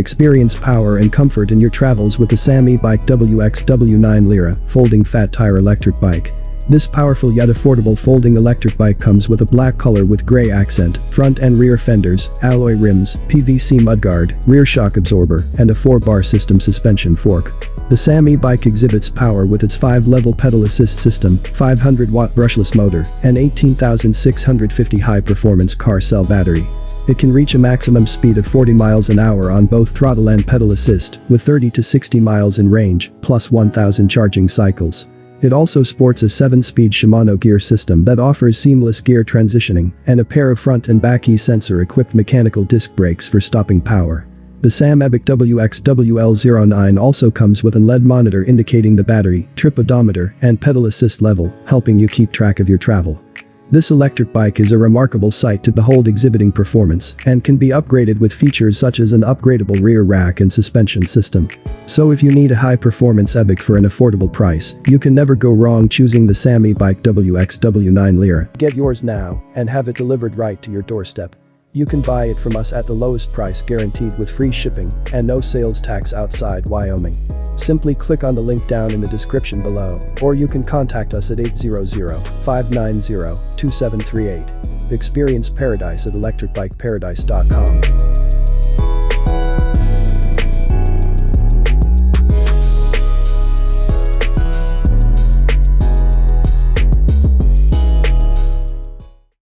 Experience power and comfort in your travels with the Samebike XWXL09 Lyra folding fat tire electric bike. This powerful yet affordable folding electric bike comes with a black color with grey accent, front and rear fenders, alloy rims, PVC mudguard, rear shock absorber, and a 4-bar system suspension fork. The Samebike exhibits power with its 5-level pedal assist system, 500-watt brushless motor, and 18,650 high-performance car cell battery. It can reach a maximum speed of 40 miles an hour on both throttle and pedal assist, with 30 to 60 miles in range, plus 1,000 charging cycles. It also sports a 7-speed Shimano gear system that offers seamless gear transitioning and a pair of front and back e-sensor-equipped mechanical disc brakes for stopping power. The Samebike XWXL09 also comes with a LED monitor indicating the battery, trip odometer, and pedal assist level, helping you keep track of your travel. This electric bike is a remarkable sight to behold, exhibiting performance and can be upgraded with features such as an upgradable rear rack and suspension system. So if you need a high-performance e-bike for an affordable price, you can never go wrong choosing the Samebike XWXL09 Lyra. Get yours now and have it delivered right to your doorstep. You can buy it from us at the lowest price guaranteed with free shipping and no sales tax outside Wyoming. Simply click on the link down in the description below, or you can contact us at 800-590-2738. Experience paradise at electricbikeparadise.com.